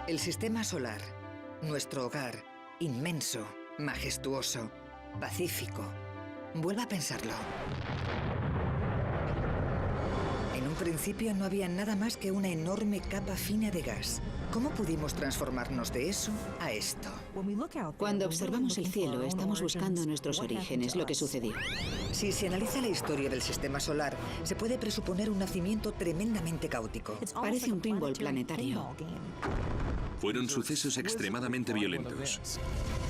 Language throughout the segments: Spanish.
El sistema solar, nuestro hogar, inmenso, majestuoso, pacífico. Vuelva a pensarlo. En un principio no había nada más que una enorme capa fina de gas. ¿Cómo pudimos transformarnos de eso a esto? Cuando observamos el cielo, estamos buscando nuestros orígenes, lo que sucedió. Si se analiza la historia del sistema solar, se puede presuponer un nacimiento tremendamente caótico. Parece un pinball planetario. Fueron sucesos extremadamente violentos.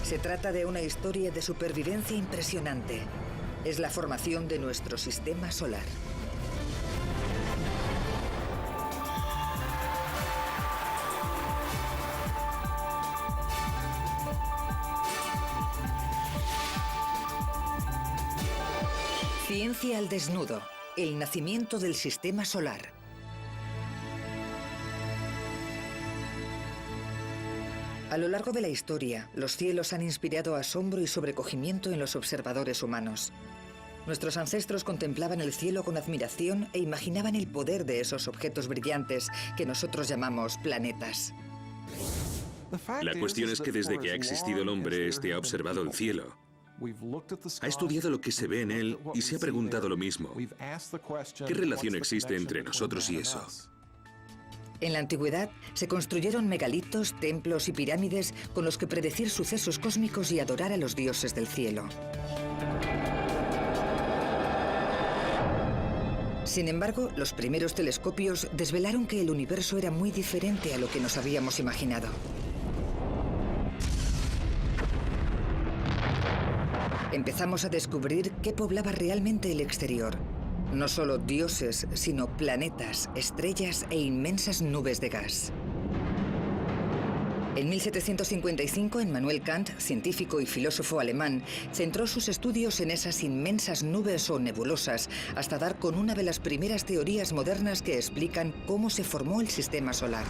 Se trata de una historia de supervivencia impresionante. Es la formación de nuestro sistema solar. Ciencia al desnudo. El nacimiento del sistema solar. A lo largo de la historia, los cielos han inspirado asombro y sobrecogimiento en los observadores humanos. Nuestros ancestros contemplaban el cielo con admiración e imaginaban el poder de esos objetos brillantes que nosotros llamamos planetas. La cuestión es que desde que ha existido el hombre, este ha observado el cielo. Ha estudiado lo que se ve en él y se ha preguntado lo mismo. ¿Qué relación existe entre nosotros y eso? En la antigüedad se construyeron megalitos, templos y pirámides con los que predecir sucesos cósmicos y adorar a los dioses del cielo. Sin embargo, los primeros telescopios desvelaron que el universo era muy diferente a lo que nos habíamos imaginado. Empezamos a descubrir qué poblaba realmente el exterior. No solo dioses, sino planetas, estrellas e inmensas nubes de gas. En 1755, Immanuel Kant, científico y filósofo alemán, centró sus estudios en esas inmensas nubes o nebulosas hasta dar con una de las primeras teorías modernas que explican cómo se formó el sistema solar.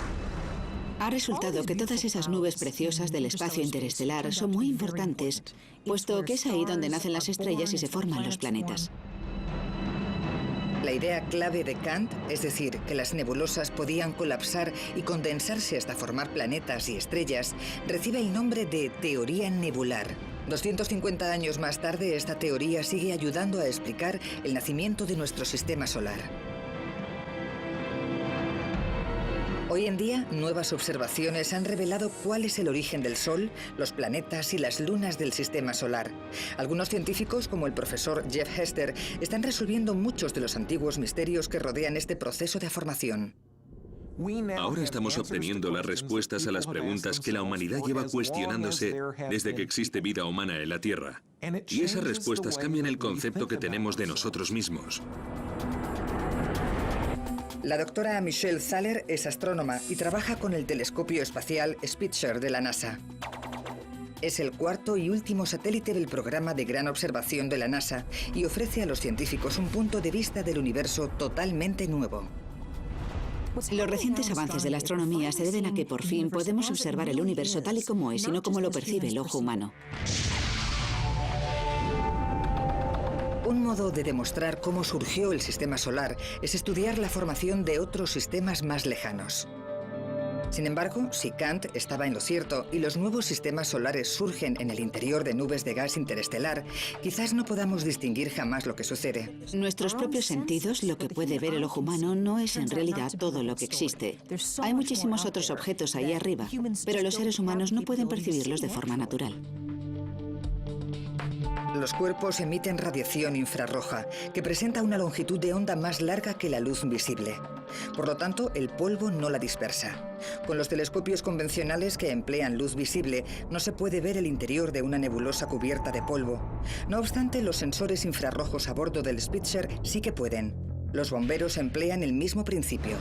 Ha resultado que todas esas nubes preciosas del espacio interestelar son muy importantes, puesto que es ahí donde nacen las estrellas y se forman los planetas. La idea clave de Kant, es decir, que las nebulosas podían colapsar y condensarse hasta formar planetas y estrellas, recibe el nombre de teoría nebular. 250 años más tarde, esta teoría sigue ayudando a explicar el nacimiento de nuestro sistema solar. Hoy en día, nuevas observaciones han revelado cuál es el origen del Sol, los planetas y las lunas del sistema solar. Algunos científicos, como el profesor Jeff Hester, están resolviendo muchos de los antiguos misterios que rodean este proceso de formación. Ahora estamos obteniendo las respuestas a las preguntas que la humanidad lleva cuestionándose desde que existe vida humana en la Tierra. Y esas respuestas cambian el concepto que tenemos de nosotros mismos. La doctora Michelle Thaler es astrónoma y trabaja con el telescopio espacial Spitzer de la NASA. Es el cuarto y último satélite del programa de gran observación de la NASA y ofrece a los científicos un punto de vista del universo totalmente nuevo. Los recientes avances de la astronomía se deben a que por fin podemos observar el universo tal y como es y no como lo percibe el ojo humano. Un modo de demostrar cómo surgió el sistema solar es estudiar la formación de otros sistemas más lejanos. Sin embargo, si Kant estaba en lo cierto y los nuevos sistemas solares surgen en el interior de nubes de gas interestelar, quizás no podamos distinguir jamás lo que sucede. Nuestros propios sentidos, lo que puede ver el ojo humano, no es en realidad todo lo que existe. Hay muchísimos otros objetos ahí arriba, pero los seres humanos no pueden percibirlos de forma natural. Los cuerpos emiten radiación infrarroja, que presenta una longitud de onda más larga que la luz visible. Por lo tanto, el polvo no la dispersa. Con los telescopios convencionales que emplean luz visible, no se puede ver el interior de una nebulosa cubierta de polvo. No obstante, los sensores infrarrojos a bordo del Spitzer sí que pueden. Los bomberos emplean el mismo principio.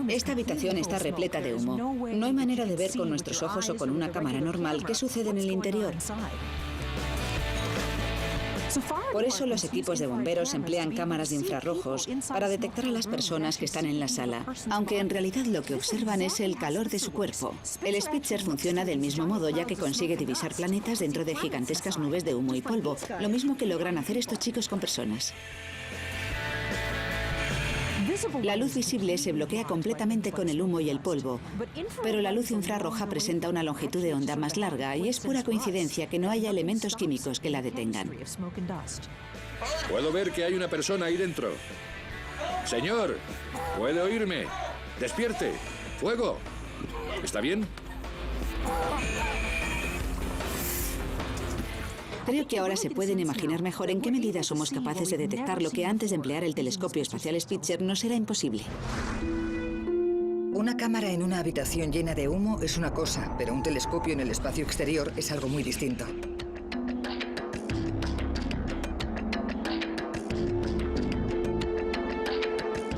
Esta habitación está repleta de humo. No hay manera de ver con nuestros ojos o con una cámara normal qué sucede en el interior. Por eso los equipos de bomberos emplean cámaras de infrarrojos para detectar a las personas que están en la sala, aunque en realidad lo que observan es el calor de su cuerpo. El Spitzer funciona del mismo modo, ya que consigue divisar planetas dentro de gigantescas nubes de humo y polvo, lo mismo que logran hacer estos chicos con personas. La luz visible se bloquea completamente con el humo y el polvo, pero la luz infrarroja presenta una longitud de onda más larga y es pura coincidencia que no haya elementos químicos que la detengan. Puedo ver que hay una persona ahí dentro. Señor, ¿puede oírme? ¡Despierte! ¡Fuego! ¿Está bien? Creo que ahora se pueden imaginar mejor en qué medida somos capaces de detectar lo que antes de emplear el telescopio espacial Spitzer nos era imposible. Una cámara en una habitación llena de humo es una cosa, pero un telescopio en el espacio exterior es algo muy distinto.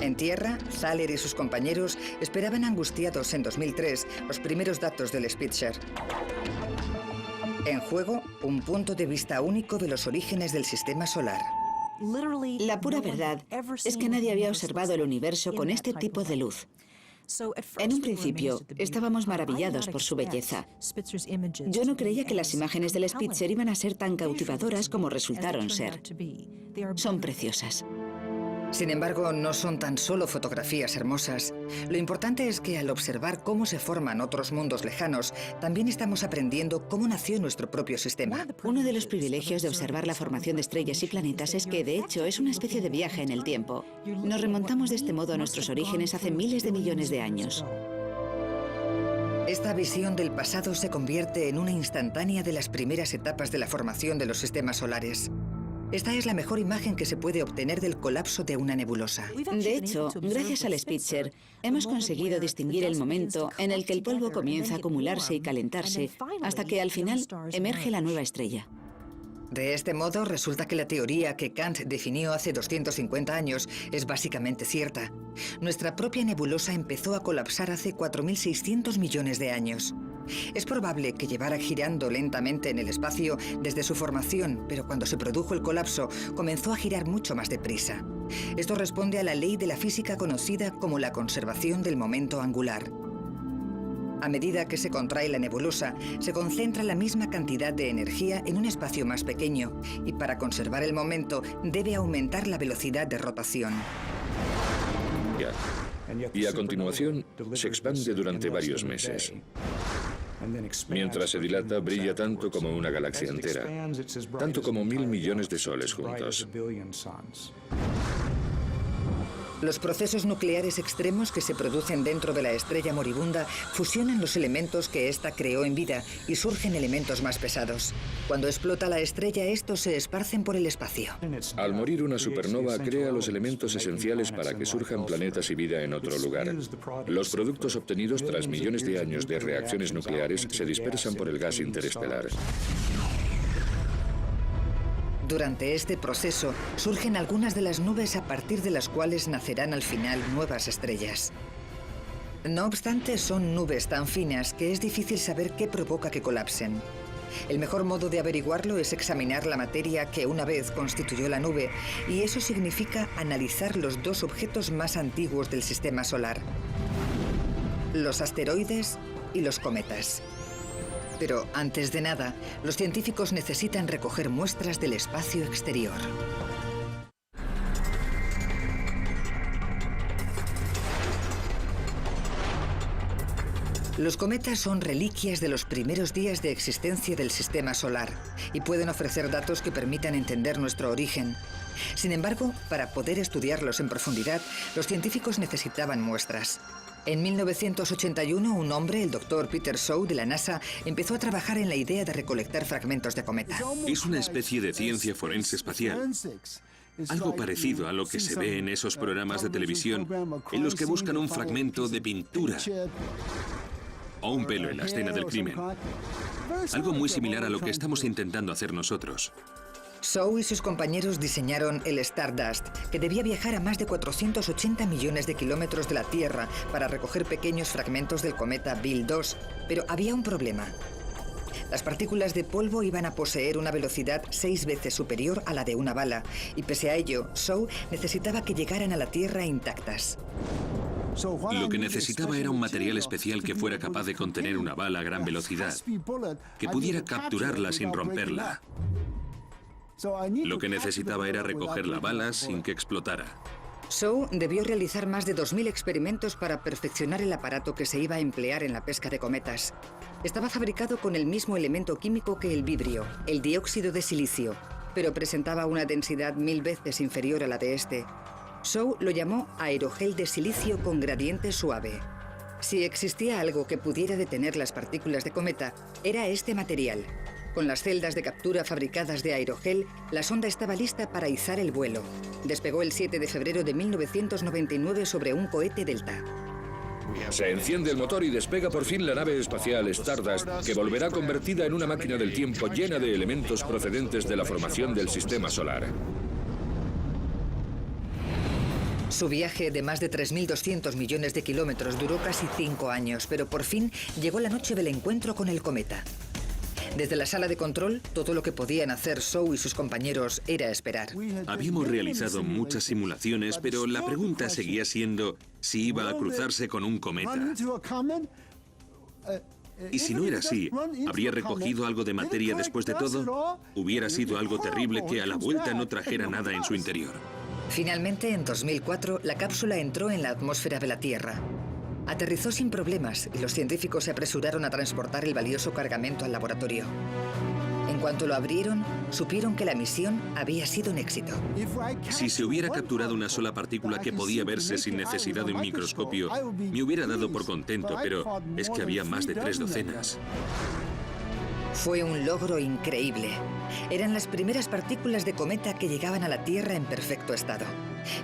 En tierra, Thaler y sus compañeros esperaban angustiados en 2003 los primeros datos del Spitzer. En juego, un punto de vista único de los orígenes del sistema solar. La pura verdad es que nadie había observado el universo con este tipo de luz. En un principio, estábamos maravillados por su belleza. Yo no creía que las imágenes del Spitzer iban a ser tan cautivadoras como resultaron ser. Son preciosas. Sin embargo, no son tan solo fotografías hermosas. Lo importante es que al observar cómo se forman otros mundos lejanos, también estamos aprendiendo cómo nació nuestro propio sistema. Uno de los privilegios de observar la formación de estrellas y planetas es que, de hecho, es una especie de viaje en el tiempo. Nos remontamos de este modo a nuestros orígenes hace miles de millones de años. Esta visión del pasado se convierte en una instantánea de las primeras etapas de la formación de los sistemas solares. Esta es la mejor imagen que se puede obtener del colapso de una nebulosa. De hecho, gracias al Spitzer, hemos conseguido distinguir el momento en el que el polvo comienza a acumularse y calentarse, hasta que al final emerge la nueva estrella. De este modo, resulta que la teoría que Kant definió hace 250 años es básicamente cierta. Nuestra propia nebulosa empezó a colapsar hace 4.600 millones de años. Es probable que llevara girando lentamente en el espacio desde su formación, pero cuando se produjo el colapso, comenzó a girar mucho más deprisa. Esto responde a la ley de la física conocida como la conservación del momento angular. A medida que se contrae la nebulosa, se concentra la misma cantidad de energía en un espacio más pequeño, y para conservar el momento debe aumentar la velocidad de rotación. Y a continuación se expande durante varios meses. Mientras se dilata, brilla tanto como una galaxia entera, tanto como 1.000 millones de soles juntos. Los procesos nucleares extremos que se producen dentro de la estrella moribunda fusionan los elementos que ésta creó en vida y surgen elementos más pesados. Cuando explota la estrella, estos se esparcen por el espacio. Al morir una supernova, crea los elementos esenciales para que surjan planetas y vida en otro lugar. Los productos obtenidos tras millones de años de reacciones nucleares se dispersan por el gas interestelar. Durante este proceso surgen algunas de las nubes a partir de las cuales nacerán al final nuevas estrellas. No obstante, son nubes tan finas que es difícil saber qué provoca que colapsen. El mejor modo de averiguarlo es examinar la materia que una vez constituyó la nube, y eso significa analizar los dos objetos más antiguos del sistema solar: los asteroides y los cometas. Pero antes de nada, los científicos necesitan recoger muestras del espacio exterior. Los cometas son reliquias de los primeros días de existencia del sistema solar y pueden ofrecer datos que permitan entender nuestro origen. Sin embargo, para poder estudiarlos en profundidad, los científicos necesitaban muestras. En 1981, un hombre, el Dr. Peter Shaw de la NASA, empezó a trabajar en la idea de recolectar fragmentos de cometa. Es una especie de ciencia forense espacial. Algo parecido a lo que se ve en esos programas de televisión en los que buscan un fragmento de pintura o un pelo en la escena del crimen. Algo muy similar a lo que estamos intentando hacer nosotros. Shaw y sus compañeros diseñaron el Stardust, que debía viajar a más de 480 millones de kilómetros de la Tierra para recoger pequeños fragmentos del cometa Bill 2, pero había un problema. Las partículas de polvo iban a poseer una velocidad 6 veces superior a la de una bala, y pese a ello, Shaw necesitaba que llegaran a la Tierra intactas. Lo que necesitaba era un material especial que fuera capaz de contener una bala a gran velocidad, que pudiera capturarla sin romperla. Lo que necesitaba era recoger la bala sin que explotara. Shaw debió realizar más de 2000 experimentos para perfeccionar el aparato que se iba a emplear en la pesca de cometas. Estaba fabricado con el mismo elemento químico que el vibrio, el dióxido de silicio, pero presentaba una densidad 1000 veces inferior a la de este. Shaw lo llamó aerogel de silicio con gradiente suave. Si existía algo que pudiera detener las partículas de cometa, era este material. Con las celdas de captura fabricadas de aerogel, la sonda estaba lista para izar el vuelo. Despegó el 7 de febrero de 1999 sobre un cohete Delta. Se enciende el motor y despega por fin la nave espacial Stardust, que volverá convertida en una máquina del tiempo llena de elementos procedentes de la formación del sistema solar. Su viaje de más de 3.200 millones de kilómetros duró casi 5 años, pero por fin llegó la noche del encuentro con el cometa. Desde la sala de control, todo lo que podían hacer Shaw y sus compañeros era esperar. Habíamos realizado muchas simulaciones, pero la pregunta seguía siendo si iba a cruzarse con un cometa. Y si no era así, ¿habría recogido algo de materia después de todo? Hubiera sido algo terrible que a la vuelta no trajera nada en su interior. Finalmente, en 2004, la cápsula entró en la atmósfera de la Tierra. Aterrizó sin problemas y los científicos se apresuraron a transportar el valioso cargamento al laboratorio. En cuanto lo abrieron, supieron que la misión había sido un éxito. Si se hubiera capturado una sola partícula que podía verse sin necesidad de un microscopio, me hubiera dado por contento, pero es que había más de 3 docenas. Fue un logro increíble. Eran las primeras partículas de cometa que llegaban a la Tierra en perfecto estado.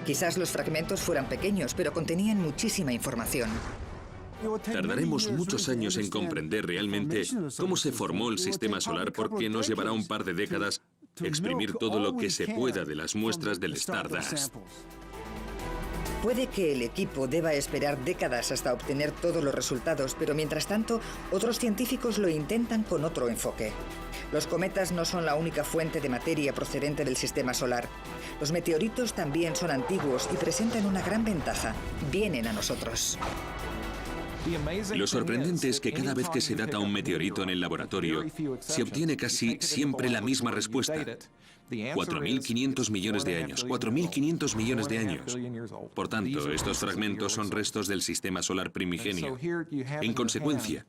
Quizás los fragmentos fueran pequeños, pero contenían muchísima información. Tardaremos muchos años en comprender realmente cómo se formó el sistema solar, porque nos llevará un par de décadas exprimir todo lo que se pueda de las muestras del Stardust. Puede que el equipo deba esperar décadas hasta obtener todos los resultados, pero mientras tanto, otros científicos lo intentan con otro enfoque. Los cometas no son la única fuente de materia procedente del sistema solar. Los meteoritos también son antiguos y presentan una gran ventaja. Vienen a nosotros. Lo sorprendente es que cada vez que se data un meteorito en el laboratorio, se obtiene casi siempre la misma respuesta. 4.500 millones de años. 4.500 millones de años. Por tanto, estos fragmentos son restos del sistema solar primigenio. En consecuencia,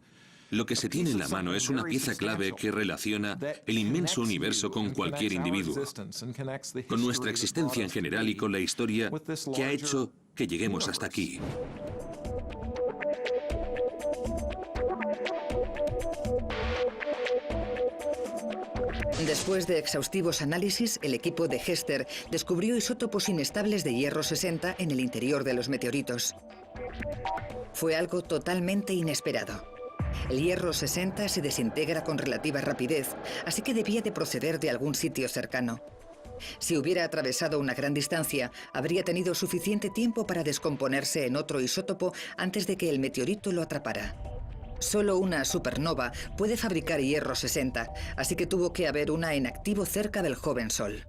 lo que se tiene en la mano es una pieza clave que relaciona el inmenso universo con cualquier individuo, con nuestra existencia en general y con la historia que ha hecho que lleguemos hasta aquí. Después de exhaustivos análisis, el equipo de Hester descubrió isótopos inestables de hierro 60 en el interior de los meteoritos. Fue algo totalmente inesperado. El hierro 60 se desintegra con relativa rapidez, así que debía de proceder de algún sitio cercano. Si hubiera atravesado una gran distancia, habría tenido suficiente tiempo para descomponerse en otro isótopo antes de que el meteorito lo atrapara. Solo una supernova puede fabricar hierro 60, así que tuvo que haber una en activo cerca del joven Sol.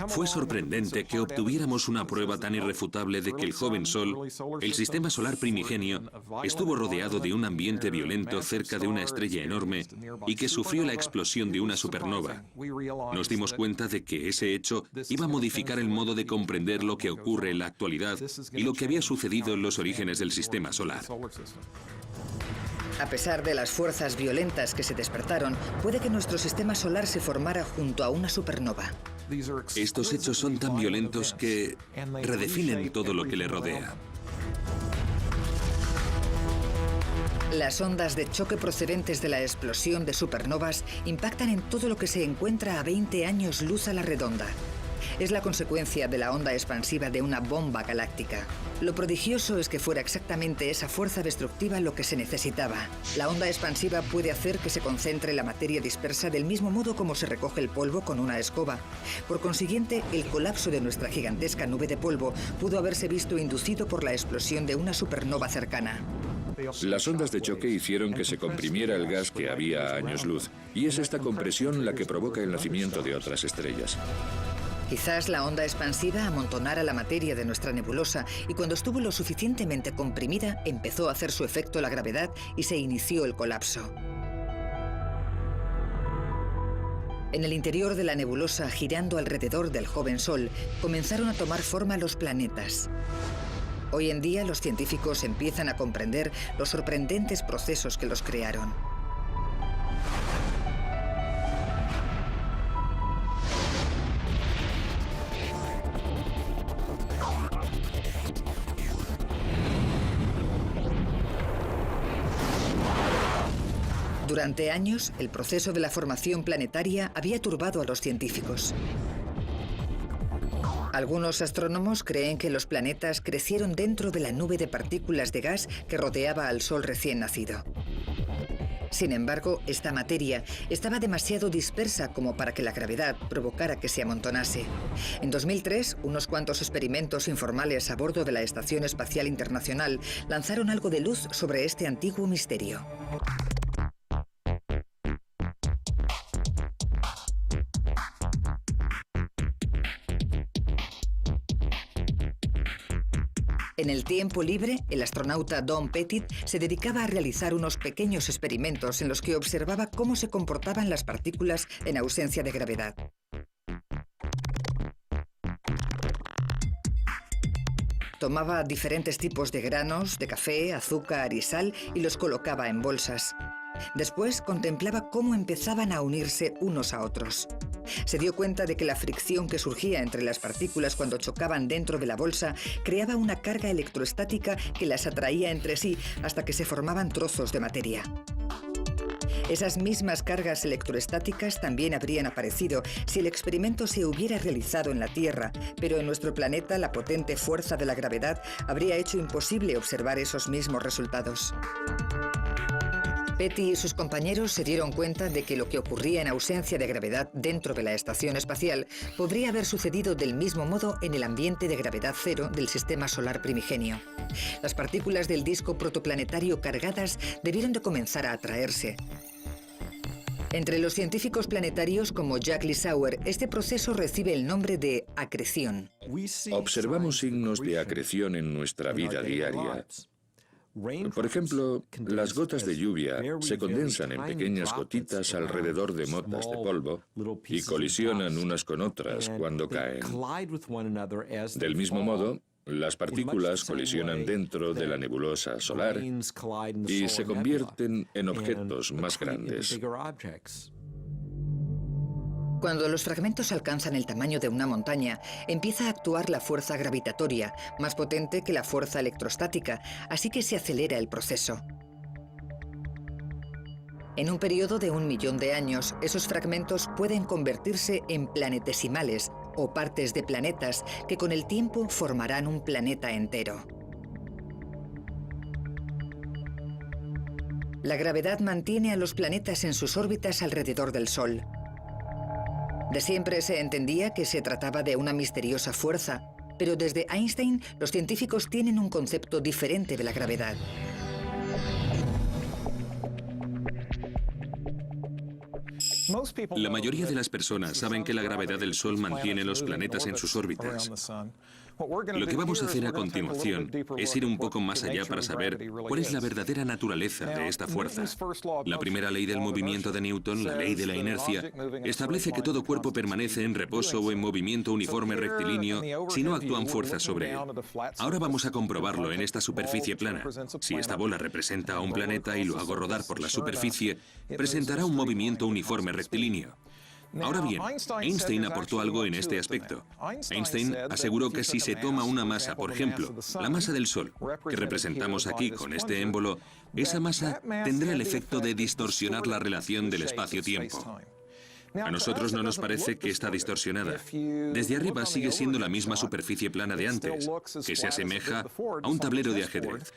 Fue sorprendente que obtuviéramos una prueba tan irrefutable de que el joven Sol, el sistema solar primigenio, estuvo rodeado de un ambiente violento cerca de una estrella enorme y que sufrió la explosión de una supernova. Nos dimos cuenta de que ese hecho iba a modificar el modo de comprender lo que ocurre en la actualidad y lo que había sucedido en los orígenes del sistema solar. A pesar de las fuerzas violentas que se despertaron, puede que nuestro sistema solar se formara junto a una supernova. Estos hechos son tan violentos que redefinen todo lo que le rodea. Las ondas de choque procedentes de la explosión de supernovas impactan en todo lo que se encuentra a 20 años luz a la redonda. Es la consecuencia de la onda expansiva de una bomba galáctica. Lo prodigioso es que fuera exactamente esa fuerza destructiva lo que se necesitaba. La onda expansiva puede hacer que se concentre la materia dispersa del mismo modo como se recoge el polvo con una escoba. Por consiguiente, el colapso de nuestra gigantesca nube de polvo pudo haberse visto inducido por la explosión de una supernova cercana. Las ondas de choque hicieron que se comprimiera el gas que había a años luz, y es esta compresión la que provoca el nacimiento de otras estrellas. Quizás la onda expansiva amontonara la materia de nuestra nebulosa y cuando estuvo lo suficientemente comprimida empezó a hacer su efecto la gravedad y se inició el colapso. En el interior de la nebulosa, girando alrededor del joven Sol, comenzaron a tomar forma los planetas. Hoy en día, los científicos empiezan a comprender los sorprendentes procesos que los crearon. Durante años, el proceso de la formación planetaria había turbado a los científicos. Algunos astrónomos creen que los planetas crecieron dentro de la nube de partículas de gas que rodeaba al Sol recién nacido. Sin embargo, esta materia estaba demasiado dispersa como para que la gravedad provocara que se amontonase. En 2003, unos cuantos experimentos informales a bordo de la Estación Espacial Internacional lanzaron algo de luz sobre este antiguo misterio. En el tiempo libre, el astronauta Don Pettit se dedicaba a realizar unos pequeños experimentos en los que observaba cómo se comportaban las partículas en ausencia de gravedad. Tomaba diferentes tipos de granos, de café, azúcar y sal y los colocaba en bolsas. Después contemplaba cómo empezaban a unirse unos a otros. Se dio cuenta de que la fricción que surgía entre las partículas cuando chocaban dentro de la bolsa creaba una carga electroestática que las atraía entre sí hasta que se formaban trozos de materia. Esas mismas cargas electroestáticas también habrían aparecido si el experimento se hubiera realizado en la Tierra, pero en nuestro planeta la potente fuerza de la gravedad habría hecho imposible observar esos mismos resultados. Pettit y sus compañeros se dieron cuenta de que lo que ocurría en ausencia de gravedad dentro de la estación espacial podría haber sucedido del mismo modo en el ambiente de gravedad cero del sistema solar primigenio. Las partículas del disco protoplanetario cargadas debieron de comenzar a atraerse. Entre los científicos planetarios como Jacques Lissauer, este proceso recibe el nombre de acreción. Observamos signos de acreción en nuestra vida diaria. Por ejemplo, las gotas de lluvia se condensan en pequeñas gotitas alrededor de motas de polvo y colisionan unas con otras cuando caen. Del mismo modo, las partículas colisionan dentro de la nebulosa solar y se convierten en objetos más grandes. Cuando los fragmentos alcanzan el tamaño de una montaña, empieza a actuar la fuerza gravitatoria, más potente que la fuerza electrostática, así que se acelera el proceso. En un periodo de 1 millón de años, esos fragmentos pueden convertirse en planetesimales, o partes de planetas, que con el tiempo formarán un planeta entero. La gravedad mantiene a los planetas en sus órbitas alrededor del Sol. De siempre se entendía que se trataba de una misteriosa fuerza, pero desde Einstein los científicos tienen un concepto diferente de la gravedad. La mayoría de las personas saben que la gravedad del Sol mantiene los planetas en sus órbitas. Lo que vamos a hacer a continuación es ir un poco más allá para saber cuál es la verdadera naturaleza de esta fuerza. La primera ley del movimiento de Newton, la ley de la inercia, establece que todo cuerpo permanece en reposo o en movimiento uniforme rectilíneo si no actúan fuerzas sobre él. Ahora vamos a comprobarlo en esta superficie plana. Si esta bola representa a un planeta y lo hago rodar por la superficie, presentará un movimiento uniforme rectilíneo. Ahora bien, Einstein aportó algo en este aspecto. Einstein aseguró que si se toma una masa, por ejemplo, la masa del Sol, que representamos aquí con este émbolo, esa masa tendrá el efecto de distorsionar la relación del espacio-tiempo. A nosotros no nos parece que está distorsionada. Desde arriba sigue siendo la misma superficie plana de antes, que se asemeja a un tablero de ajedrez.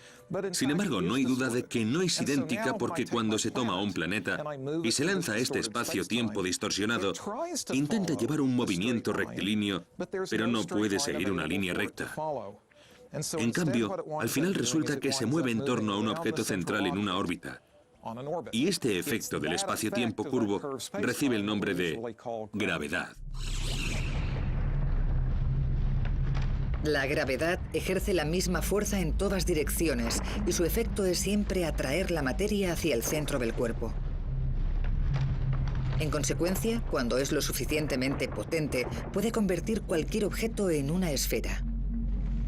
Sin embargo, no hay duda de que no es idéntica porque cuando se toma un planeta y se lanza a este espacio-tiempo distorsionado, intenta llevar un movimiento rectilíneo, pero no puede seguir una línea recta. En cambio, al final resulta que se mueve en torno a un objeto central en una órbita. Y este efecto del espacio-tiempo curvo recibe el nombre de gravedad. La gravedad ejerce la misma fuerza en todas direcciones y su efecto es siempre atraer la materia hacia el centro del cuerpo. En consecuencia, cuando es lo suficientemente potente, puede convertir cualquier objeto en una esfera.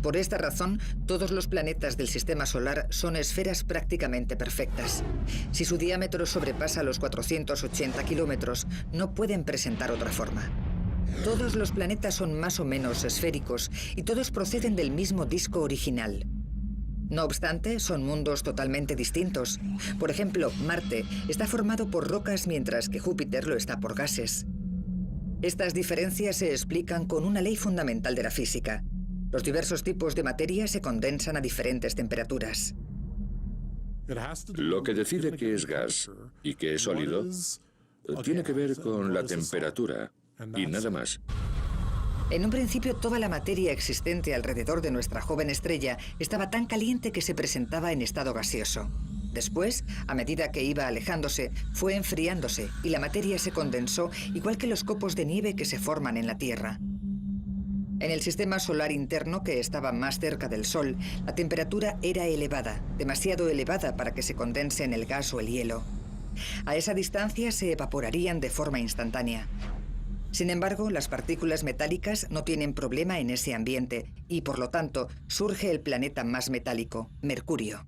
Por esta razón, todos los planetas del Sistema Solar son esferas prácticamente perfectas. Si su diámetro sobrepasa los 480 kilómetros, no pueden presentar otra forma. Todos los planetas son más o menos esféricos y todos proceden del mismo disco original. No obstante, son mundos totalmente distintos. Por ejemplo, Marte está formado por rocas mientras que Júpiter lo está por gases. Estas diferencias se explican con una ley fundamental de la física. Los diversos tipos de materia se condensan a diferentes temperaturas. Lo que decide qué es gas y qué es sólido tiene que ver con la temperatura y nada más. En un principio, toda la materia existente alrededor de nuestra joven estrella estaba tan caliente que se presentaba en estado gaseoso. Después, a medida que iba alejándose, fue enfriándose y la materia se condensó igual que los copos de nieve que se forman en la Tierra. En el sistema solar interno, que estaba más cerca del Sol, la temperatura era elevada, demasiado elevada para que se condense en el gas o el hielo. A esa distancia se evaporarían de forma instantánea. Sin embargo, las partículas metálicas no tienen problema en ese ambiente y, por lo tanto, surge el planeta más metálico, Mercurio.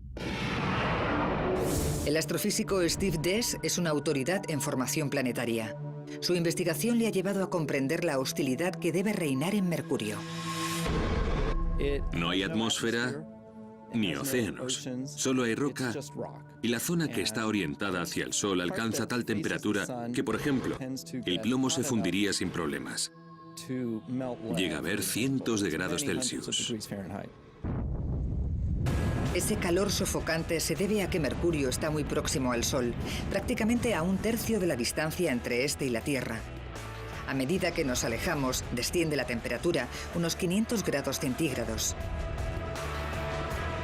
El astrofísico Steve Dees es una autoridad en formación planetaria. Su investigación le ha llevado a comprender la hostilidad que debe reinar en Mercurio. No hay atmósfera ni océanos, solo hay roca y la zona que está orientada hacia el Sol alcanza tal temperatura que, por ejemplo, el plomo se fundiría sin problemas. Llega a haber cientos de grados Celsius. Ese calor sofocante se debe a que Mercurio está muy próximo al Sol, prácticamente a un tercio de la distancia entre este y la Tierra. A medida que nos alejamos, desciende la temperatura unos 500 grados centígrados.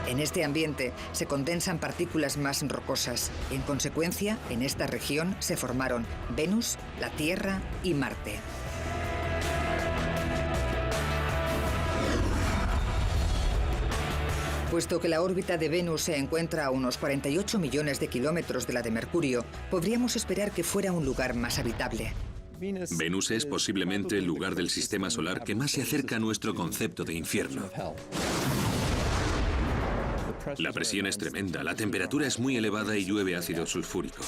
En este ambiente se condensan partículas más rocosas. En consecuencia, en esta región se formaron Venus, la Tierra y Marte. Puesto que la órbita de Venus se encuentra a unos 48 millones de kilómetros de la de Mercurio, podríamos esperar que fuera un lugar más habitable. Venus es posiblemente el lugar del sistema solar que más se acerca a nuestro concepto de infierno. La presión es tremenda, la temperatura es muy elevada y llueve ácido sulfúrico.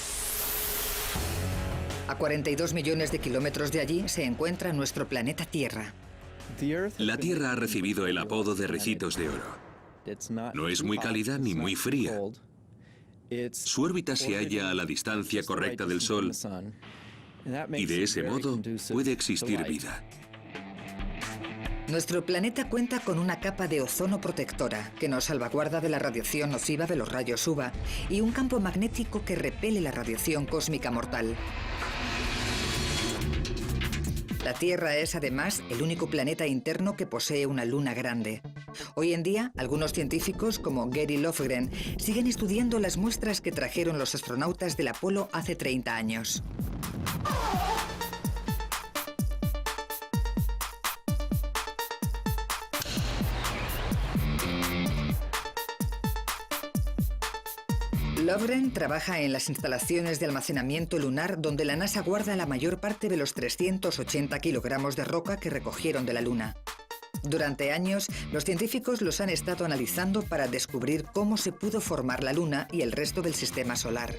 A 42 millones de kilómetros de allí se encuentra nuestro planeta Tierra. La Tierra ha recibido el apodo de Ricitos de Oro. No es muy cálida ni muy fría. Su órbita se halla a la distancia correcta del Sol y de ese modo puede existir vida. Nuestro planeta cuenta con una capa de ozono protectora que nos salvaguarda de la radiación nociva de los rayos UVA y un campo magnético que repele la radiación cósmica mortal. La Tierra es además el único planeta interno que posee una luna grande. Hoy en día, algunos científicos como Gary Lofgren siguen estudiando las muestras que trajeron los astronautas del Apolo hace 30 años. Lofgren trabaja en las instalaciones de almacenamiento lunar donde la NASA guarda la mayor parte de los 380 kilogramos de roca que recogieron de la Luna. Durante años, los científicos los han estado analizando para descubrir cómo se pudo formar la Luna y el resto del sistema solar.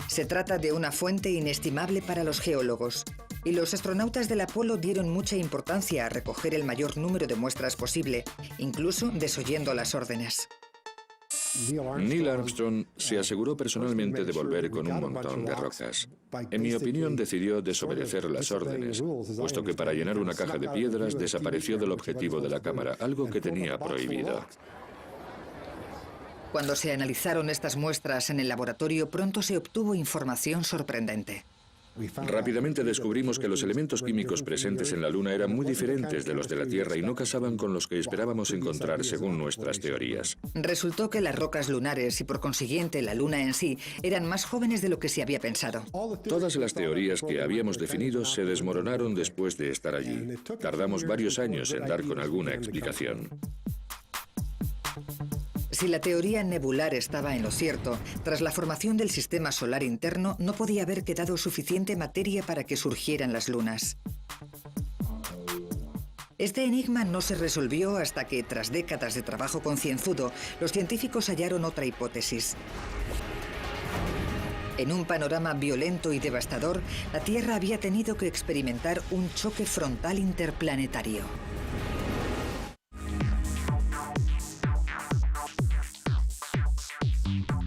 Se trata de una fuente inestimable para los geólogos, y los astronautas del Apolo dieron mucha importancia a recoger el mayor número de muestras posible, incluso desoyendo las órdenes. Neil Armstrong se aseguró personalmente de volver con un montón de rocas. En mi opinión, decidió desobedecer las órdenes, puesto que para llenar una caja de piedras desapareció del objetivo de la cámara, algo que tenía prohibido. Cuando se analizaron estas muestras en el laboratorio, pronto se obtuvo información sorprendente. Rápidamente descubrimos que los elementos químicos presentes en la Luna eran muy diferentes de los de la Tierra y no casaban con los que esperábamos encontrar según nuestras teorías. Resultó que las rocas lunares y por consiguiente la Luna en sí eran más jóvenes de lo que se había pensado. Todas las teorías que habíamos definido se desmoronaron después de estar allí. Tardamos varios años en dar con alguna explicación. Si la teoría nebular estaba en lo cierto, tras la formación del sistema solar interno no podía haber quedado suficiente materia para que surgieran las lunas. Este enigma no se resolvió hasta que, tras décadas de trabajo concienzudo, los científicos hallaron otra hipótesis. En un panorama violento y devastador, la Tierra había tenido que experimentar un choque frontal interplanetario.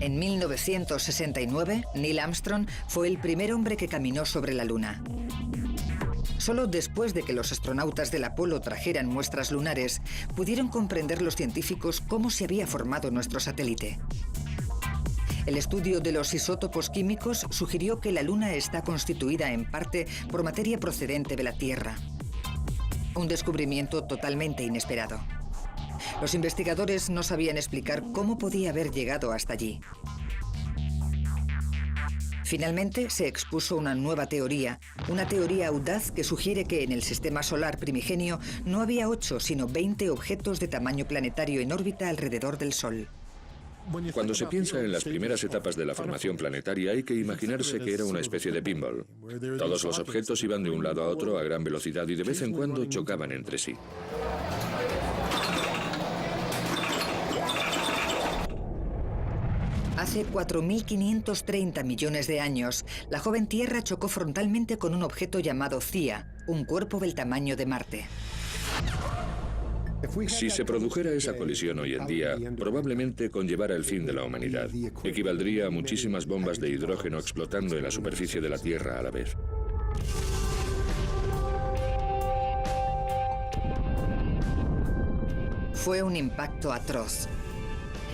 En 1969, Neil Armstrong fue el primer hombre que caminó sobre la Luna. Solo después de que los astronautas del Apolo trajeran muestras lunares, pudieron comprender los científicos cómo se había formado nuestro satélite. El estudio de los isótopos químicos sugirió que la Luna está constituida en parte por materia procedente de la Tierra. Un descubrimiento totalmente inesperado. Los investigadores no sabían explicar cómo podía haber llegado hasta allí. Finalmente se expuso una nueva teoría, una teoría audaz que sugiere que en el sistema solar primigenio no había 8, sino 20 objetos de tamaño planetario en órbita alrededor del Sol. Cuando se piensa en las primeras etapas de la formación planetaria, hay que imaginarse que era una especie de pinball. Todos los objetos iban de un lado a otro a gran velocidad y de vez en cuando chocaban entre sí. Hace 4.530 millones de años, la joven Tierra chocó frontalmente con un objeto llamado Theia, un cuerpo del tamaño de Marte. Si se produjera esa colisión hoy en día, probablemente conllevara el fin de la humanidad. Equivaldría a muchísimas bombas de hidrógeno explotando en la superficie de la Tierra a la vez. Fue un impacto atroz.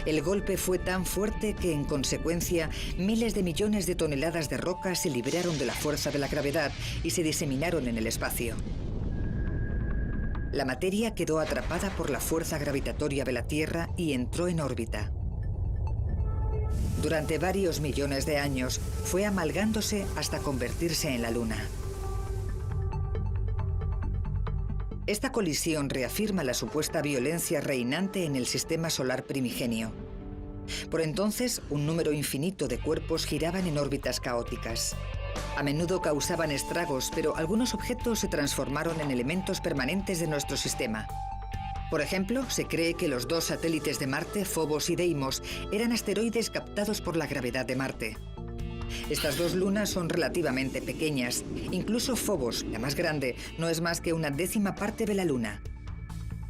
El golpe fue tan fuerte que, en consecuencia, miles de millones de toneladas de roca se libraron de la fuerza de la gravedad y se diseminaron en el espacio. La materia quedó atrapada por la fuerza gravitatoria de la Tierra y entró en órbita. Durante varios millones de años, fue amalgándose hasta convertirse en la Luna. Esta colisión reafirma la supuesta violencia reinante en el sistema solar primigenio. Por entonces, un número infinito de cuerpos giraban en órbitas caóticas. A menudo causaban estragos, pero algunos objetos se transformaron en elementos permanentes de nuestro sistema. Por ejemplo, se cree que los 2 satélites de Marte, Phobos y Deimos, eran asteroides captados por la gravedad de Marte. Estas 2 lunas son relativamente pequeñas. Incluso Phobos, la más grande, no es más que una 10ª parte de la Luna.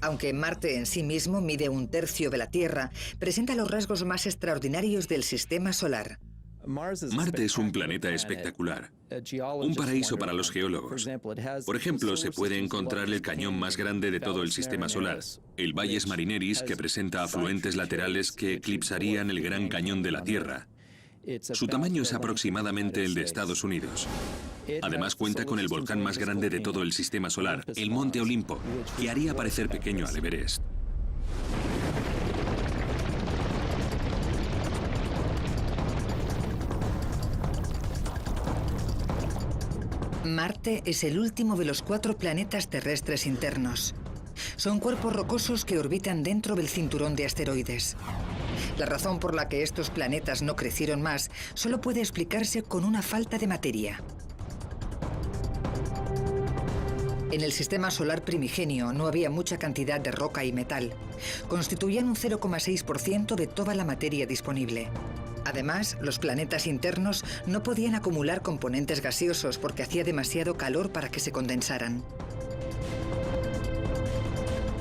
Aunque Marte en sí mismo mide 1/3 de la Tierra, presenta los rasgos más extraordinarios del sistema solar. Marte es un planeta espectacular, un paraíso para los geólogos. Por ejemplo, se puede encontrar el cañón más grande de todo el sistema solar, el Valles Marineris, que presenta afluentes laterales que eclipsarían el Gran Cañón de la Tierra. Su tamaño es aproximadamente el de Estados Unidos. Además cuenta con el volcán más grande de todo el sistema solar, el Monte Olimpo, que haría parecer pequeño al Everest. Marte es el último de los 4 planetas terrestres internos. Son cuerpos rocosos que orbitan dentro del cinturón de asteroides. La razón por la que estos planetas no crecieron más solo puede explicarse con una falta de materia. En el sistema solar primigenio no había mucha cantidad de roca y metal. Constituían un 0,6% de toda la materia disponible. Además, los planetas internos no podían acumular componentes gaseosos porque hacía demasiado calor para que se condensaran.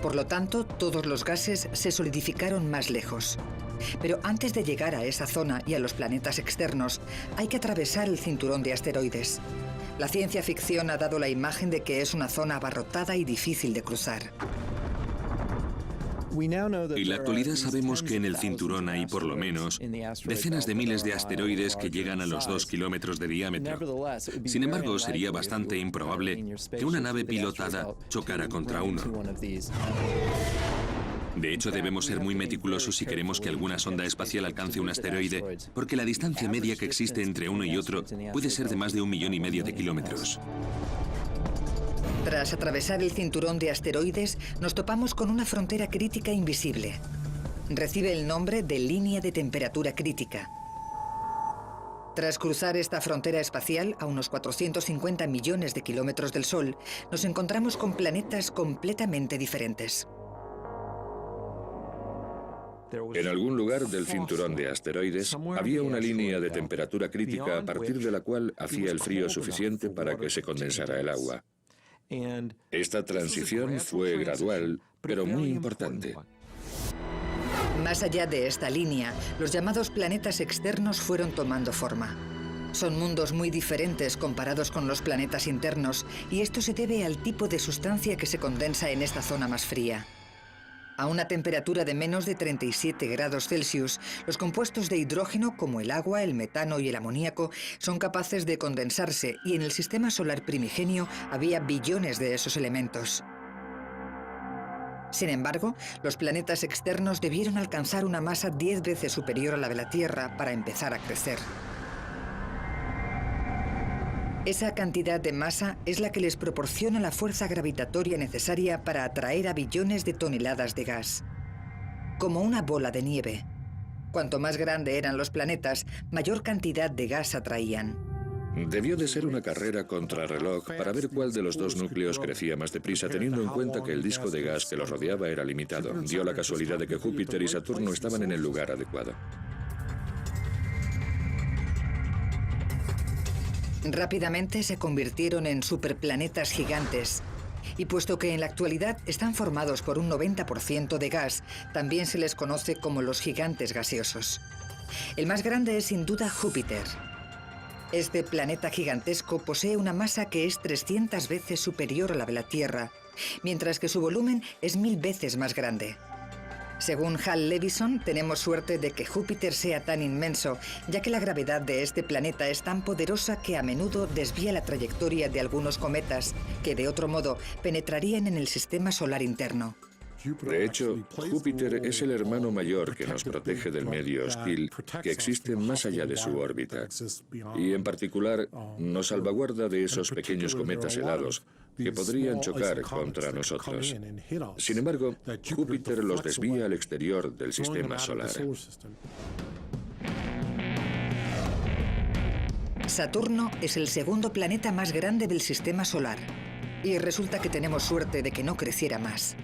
Por lo tanto, todos los gases se solidificaron más lejos. Pero antes de llegar a esa zona y a los planetas externos, hay que atravesar el cinturón de asteroides. La ciencia ficción ha dado la imagen de que es una zona abarrotada y difícil de cruzar. En la actualidad sabemos que en el cinturón hay por lo menos decenas de miles de asteroides que llegan a los 2 kilómetros de diámetro. Sin embargo, sería bastante improbable que una nave pilotada chocara contra uno. De hecho, debemos ser muy meticulosos si queremos que alguna sonda espacial alcance un asteroide, porque la distancia media que existe entre uno y otro puede ser de más de 1,5 millones de kilómetros. Tras atravesar el cinturón de asteroides, nos topamos con una frontera crítica invisible. Recibe el nombre de línea de temperatura crítica. Tras cruzar esta frontera espacial a unos 450 millones de kilómetros del Sol, nos encontramos con planetas completamente diferentes. En algún lugar del cinturón de asteroides había una línea de temperatura crítica a partir de la cual hacía el frío suficiente para que se condensara el agua. Esta transición fue gradual, pero muy importante. Más allá de esta línea, los llamados planetas externos fueron tomando forma. Son mundos muy diferentes comparados con los planetas internos, y esto se debe al tipo de sustancia que se condensa en esta zona más fría. A una temperatura de menos de 37 grados Celsius, los compuestos de hidrógeno, como el agua, el metano y el amoníaco, son capaces de condensarse, y en el sistema solar primigenio había billones de esos elementos. Sin embargo, los planetas externos debieron alcanzar una masa 10 veces superior a la de la Tierra para empezar a crecer. Esa cantidad de masa es la que les proporciona la fuerza gravitatoria necesaria para atraer a billones de toneladas de gas. Como una bola de nieve. Cuanto más grande eran los planetas, mayor cantidad de gas atraían. Debió de ser una carrera contrarreloj para ver cuál de los dos núcleos crecía más deprisa, teniendo en cuenta que el disco de gas que los rodeaba era limitado. Dio la casualidad de que Júpiter y Saturno estaban en el lugar adecuado. Rápidamente se convirtieron en superplanetas gigantes. Y puesto que en la actualidad están formados por un 90% de gas, también se les conoce como los gigantes gaseosos. El más grande es sin duda Júpiter. Este planeta gigantesco posee una masa que es 300 veces superior a la de la Tierra, mientras que su volumen es 1000 veces más grande. Según Hal Levison, tenemos suerte de que Júpiter sea tan inmenso, ya que la gravedad de este planeta es tan poderosa que a menudo desvía la trayectoria de algunos cometas que, de otro modo, penetrarían en el sistema solar interno. De hecho, Júpiter es el hermano mayor que nos protege del medio hostil que existe más allá de su órbita. Y en particular, nos salvaguarda de esos pequeños cometas helados que podrían chocar contra nosotros. Sin embargo, Júpiter los desvía al exterior del sistema solar. Saturno es el segundo planeta más grande del sistema solar. Y resulta que tenemos suerte de que no creciera más.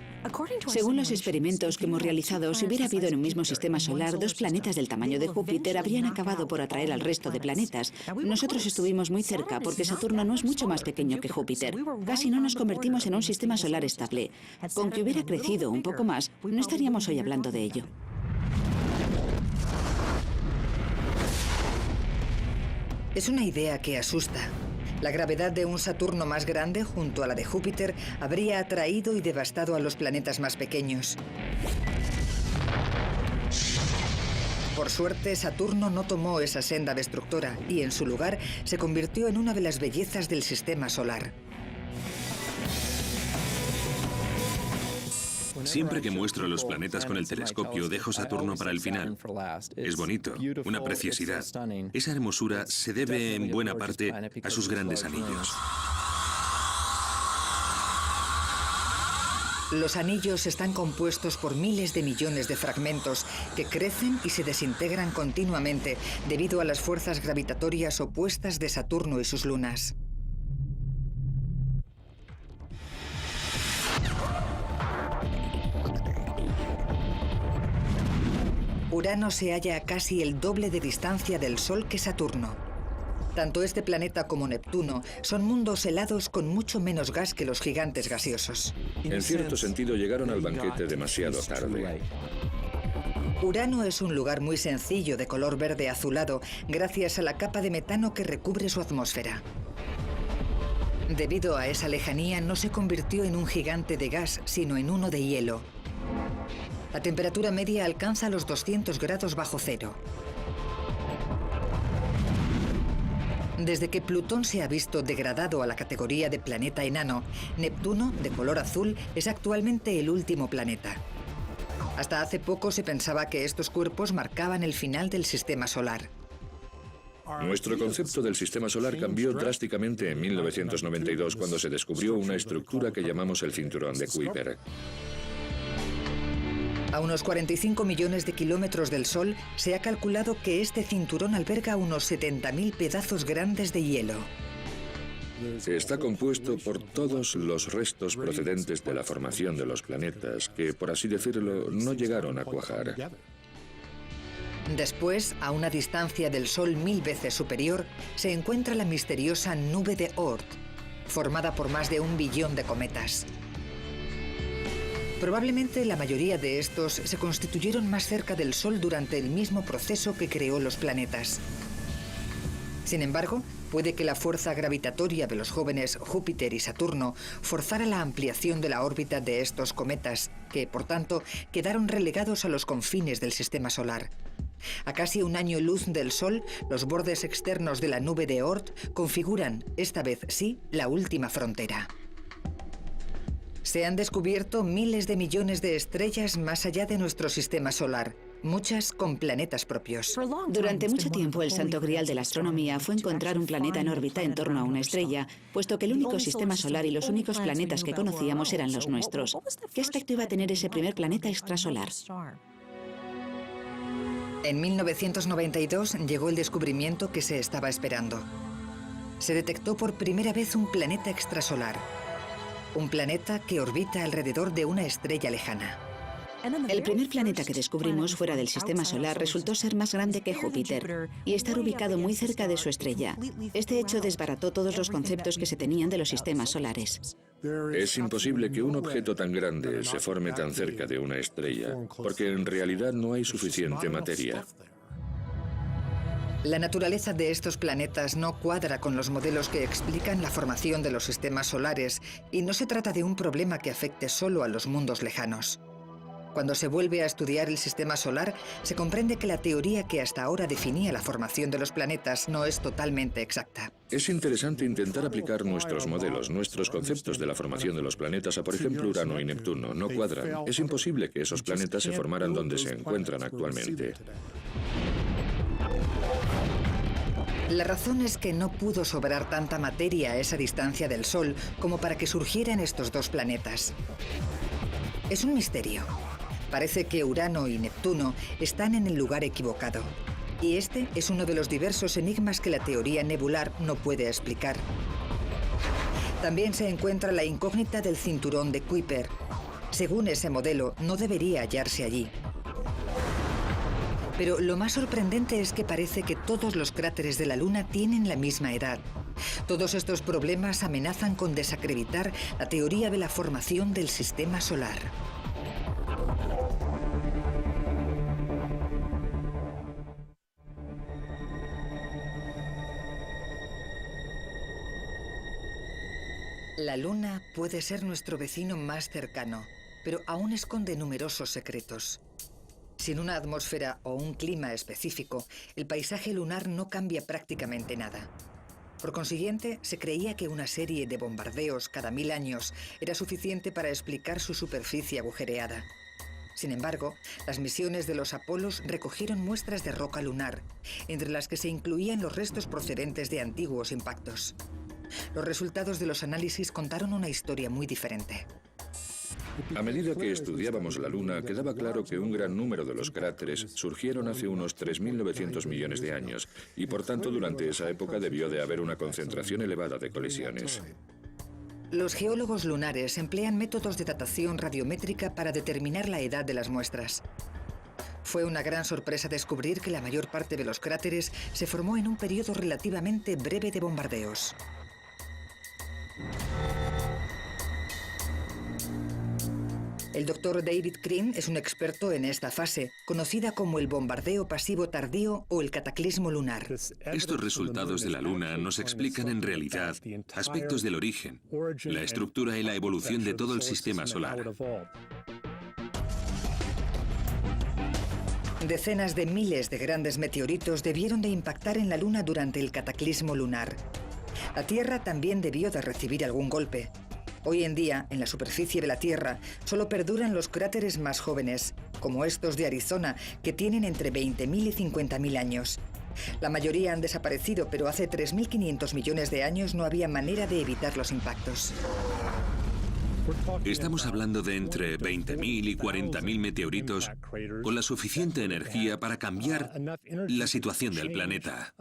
Según los experimentos que hemos realizado, si hubiera habido en un mismo sistema solar dos planetas del tamaño de Júpiter, habrían acabado por atraer al resto de planetas. Nosotros estuvimos muy cerca porque Saturno no es mucho más pequeño que Júpiter. Casi no nos convertimos en un sistema solar estable. Con que hubiera crecido un poco más, no estaríamos hoy hablando de ello. Es una idea que asusta. La gravedad de un Saturno más grande junto a la de Júpiter habría atraído y devastado a los planetas más pequeños. Por suerte, Saturno no tomó esa senda destructora y en su lugar se convirtió en una de las bellezas del sistema solar. Siempre que muestro los planetas con el telescopio, dejo Saturno para el final. Es bonito, una preciosidad. Esa hermosura se debe en buena parte a sus grandes anillos. Los anillos están compuestos por miles de millones de fragmentos que crecen y se desintegran continuamente debido a las fuerzas gravitatorias opuestas de Saturno y sus lunas. Urano se halla a casi el doble de distancia del Sol que Saturno. Tanto este planeta como Neptuno son mundos helados con mucho menos gas que los gigantes gaseosos. En cierto sentido, llegaron al banquete demasiado tarde. Urano es un lugar muy sencillo de color verde azulado gracias a la capa de metano que recubre su atmósfera. Debido a esa lejanía, no se convirtió en un gigante de gas, sino en uno de hielo. La temperatura media alcanza los 200 grados bajo cero. Desde que Plutón se ha visto degradado a la categoría de planeta enano, Neptuno, de color azul, es actualmente el último planeta. Hasta hace poco se pensaba que estos cuerpos marcaban el final del sistema solar. Nuestro concepto del sistema solar cambió drásticamente en 1992 cuando se descubrió una estructura que llamamos el cinturón de Kuiper. A unos 45 millones de kilómetros del Sol, se ha calculado que este cinturón alberga unos 70.000 pedazos grandes de hielo. Está compuesto por todos los restos procedentes de la formación de los planetas que, por así decirlo, no llegaron a cuajar. Después, a una distancia del Sol 1000 veces superior, se encuentra la misteriosa nube de Oort, formada por más de 1 billón de cometas. Probablemente la mayoría de estos se constituyeron más cerca del Sol durante el mismo proceso que creó los planetas. Sin embargo, puede que la fuerza gravitatoria de los jóvenes Júpiter y Saturno forzara la ampliación de la órbita de estos cometas, que, por tanto, quedaron relegados a los confines del sistema solar. A casi 1 año luz del Sol, los bordes externos de la nube de Oort configuran, esta vez sí, la última frontera. Se han descubierto miles de millones de estrellas más allá de nuestro sistema solar, muchas con planetas propios. Durante mucho tiempo, el santo grial de la astronomía fue encontrar un planeta en órbita en torno a una estrella, puesto que el único sistema solar y los únicos planetas que conocíamos eran los nuestros. ¿Qué aspecto iba a tener ese primer planeta extrasolar? En 1992 llegó el descubrimiento que se estaba esperando. Se detectó por primera vez un planeta extrasolar. Un planeta que orbita alrededor de una estrella lejana. El primer planeta que descubrimos fuera del sistema solar resultó ser más grande que Júpiter y estar ubicado muy cerca de su estrella. Este hecho desbarató todos los conceptos que se tenían de los sistemas solares. Es imposible que un objeto tan grande se forme tan cerca de una estrella, porque en realidad no hay suficiente materia. La naturaleza de estos planetas no cuadra con los modelos que explican la formación de los sistemas solares y no se trata de un problema que afecte solo a los mundos lejanos. Cuando se vuelve a estudiar el sistema solar, se comprende que la teoría que hasta ahora definía la formación de los planetas no es totalmente exacta. Es interesante intentar aplicar nuestros modelos, nuestros conceptos de la formación de los planetas a, por ejemplo, Urano y Neptuno. No cuadran. Es imposible que esos planetas se formaran donde se encuentran actualmente. La razón es que no pudo sobrar tanta materia a esa distancia del Sol como para que surgieran estos dos planetas. Es un misterio. Parece que Urano y Neptuno están en el lugar equivocado. Y este es uno de los diversos enigmas que la teoría nebular no puede explicar. También se encuentra la incógnita del cinturón de Kuiper. Según ese modelo, no debería hallarse allí. Pero lo más sorprendente es que parece que todos los cráteres de la Luna tienen la misma edad. Todos estos problemas amenazan con desacreditar la teoría de la formación del sistema solar. La Luna puede ser nuestro vecino más cercano, pero aún esconde numerosos secretos. Sin una atmósfera o un clima específico, el paisaje lunar no cambia prácticamente nada. Por consiguiente, se creía que una serie de bombardeos cada 1000 años era suficiente para explicar su superficie agujereada. Sin embargo, las misiones de los Apolos recogieron muestras de roca lunar, entre las que se incluían los restos procedentes de antiguos impactos. Los resultados de los análisis contaron una historia muy diferente. A medida que estudiábamos la Luna, quedaba claro que un gran número de los cráteres surgieron hace unos 3.900 millones de años, y por tanto durante esa época debió de haber una concentración elevada de colisiones. Los geólogos lunares emplean métodos de datación radiométrica para determinar la edad de las muestras. Fue una gran sorpresa descubrir que la mayor parte de los cráteres se formó en un periodo relativamente breve de bombardeos. El Dr. David Crean es un experto en esta fase, conocida como el bombardeo pasivo tardío o el cataclismo lunar. Estos resultados de la Luna nos explican en realidad aspectos del origen, la estructura y la evolución de todo el sistema solar. Decenas de miles de grandes meteoritos debieron de impactar en la Luna durante el cataclismo lunar. La Tierra también debió de recibir algún golpe. Hoy en día, en la superficie de la Tierra, solo perduran los cráteres más jóvenes, como estos de Arizona, que tienen entre 20.000 y 50.000 años. La mayoría han desaparecido, pero hace 3.500 millones de años no había manera de evitar los impactos. Estamos hablando de entre 20.000 y 40.000 meteoritos con la suficiente energía para cambiar la situación del planeta.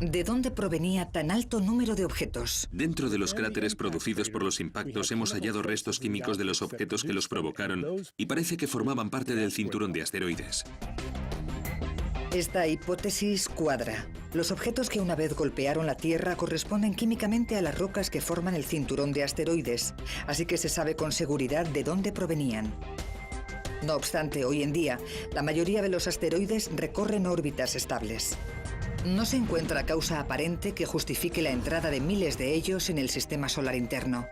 ¿De dónde provenía tan alto número de objetos? Dentro de los cráteres producidos por los impactos hemos hallado restos químicos de los objetos que los provocaron y parece que formaban parte del cinturón de asteroides. Esta hipótesis cuadra. Los objetos que una vez golpearon la Tierra corresponden químicamente a las rocas que forman el cinturón de asteroides, así que se sabe con seguridad de dónde provenían. No obstante, hoy en día, la mayoría de los asteroides recorren órbitas estables. No se encuentra causa aparente que justifique la entrada de miles de ellos en el sistema solar interno.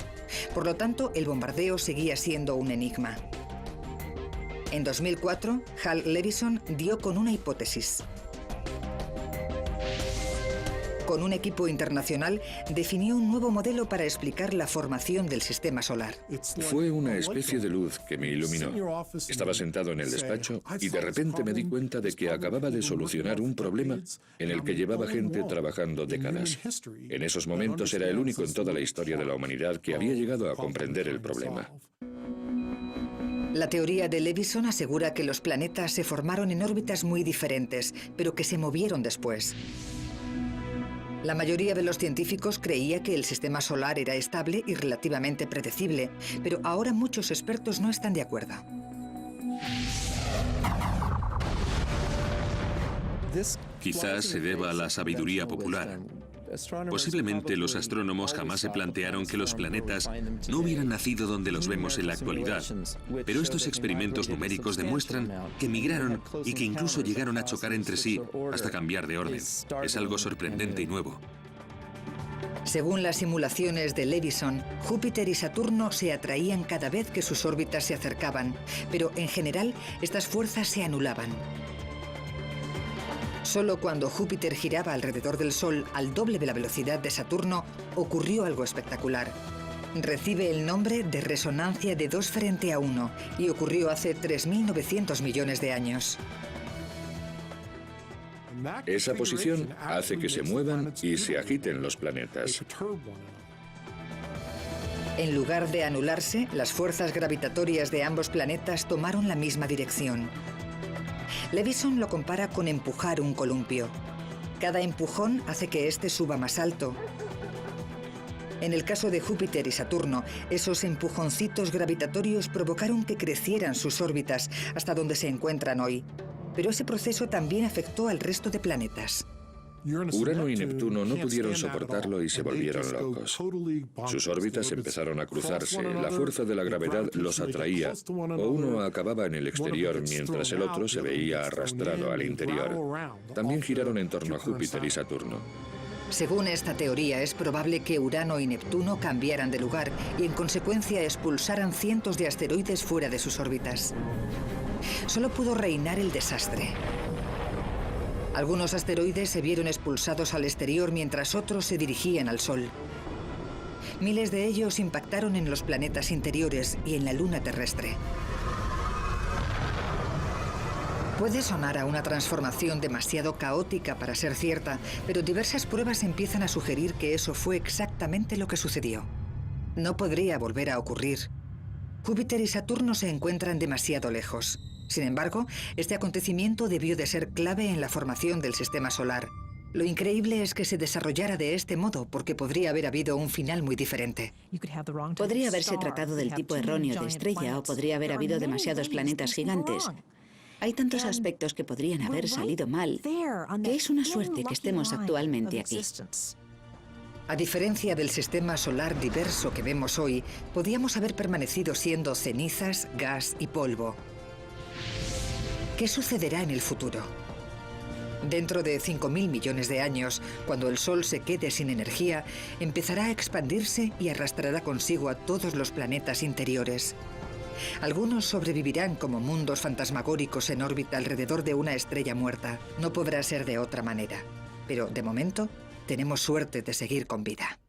Por lo tanto, el bombardeo seguía siendo un enigma. En 2004, Hal Levison dio con una hipótesis. Con un equipo internacional, definió un nuevo modelo para explicar la formación del sistema solar. Fue una especie de luz que me iluminó. Estaba sentado en el despacho y de repente me di cuenta de que acababa de solucionar un problema en el que llevaba gente trabajando décadas. En esos momentos era el único en toda la historia de la humanidad que había llegado a comprender el problema. La teoría de Levison asegura que los planetas se formaron en órbitas muy diferentes, pero que se movieron después. La mayoría de los científicos creía que el sistema solar era estable y relativamente predecible, pero ahora muchos expertos no están de acuerdo. Quizás se deba a la sabiduría popular. Posiblemente los astrónomos jamás se plantearon que los planetas no hubieran nacido donde los vemos en la actualidad, pero estos experimentos numéricos demuestran que migraron y que incluso llegaron a chocar entre sí hasta cambiar de orden. Es algo sorprendente y nuevo. Según las simulaciones de Levison, Júpiter y Saturno se atraían cada vez que sus órbitas se acercaban, pero en general estas fuerzas se anulaban. Solo cuando Júpiter giraba alrededor del Sol al doble de la velocidad de Saturno, ocurrió algo espectacular. Recibe el nombre de resonancia de 2 frente a 1 y ocurrió hace 3.900 millones de años. Esa posición hace que se muevan y se agiten los planetas. En lugar de anularse, las fuerzas gravitatorias de ambos planetas tomaron la misma dirección. Levison lo compara con empujar un columpio. Cada empujón hace que éste suba más alto. En el caso de Júpiter y Saturno, esos empujoncitos gravitatorios provocaron que crecieran sus órbitas hasta donde se encuentran hoy. Pero ese proceso también afectó al resto de planetas. Urano y Neptuno no pudieron soportarlo y se volvieron locos. Sus órbitas empezaron a cruzarse, la fuerza de la gravedad los atraía, o uno acababa en el exterior mientras el otro se veía arrastrado al interior. También giraron en torno a Júpiter y Saturno. Según esta teoría, es probable que Urano y Neptuno cambiaran de lugar y en consecuencia expulsaran cientos de asteroides fuera de sus órbitas. Solo pudo reinar el desastre. Algunos asteroides se vieron expulsados al exterior mientras otros se dirigían al Sol. Miles de ellos impactaron en los planetas interiores y en la Luna terrestre. Puede sonar a una transformación demasiado caótica para ser cierta, pero diversas pruebas empiezan a sugerir que eso fue exactamente lo que sucedió. No podría volver a ocurrir. Júpiter y Saturno se encuentran demasiado lejos. Sin embargo, este acontecimiento debió de ser clave en la formación del sistema solar. Lo increíble es que se desarrollara de este modo, porque podría haber habido un final muy diferente. Podría haberse tratado del tipo erróneo de estrella o podría haber habido demasiados planetas gigantes. Hay tantos aspectos que podrían haber salido mal, que es una suerte que estemos actualmente aquí. A diferencia del sistema solar diverso que vemos hoy, podíamos haber permanecido siendo cenizas, gas y polvo. ¿Qué sucederá en el futuro? Dentro de 5.000 millones de años, cuando el Sol se quede sin energía, empezará a expandirse y arrastrará consigo a todos los planetas interiores. Algunos sobrevivirán como mundos fantasmagóricos en órbita alrededor de una estrella muerta. No podrá ser de otra manera. Pero, de momento, tenemos suerte de seguir con vida.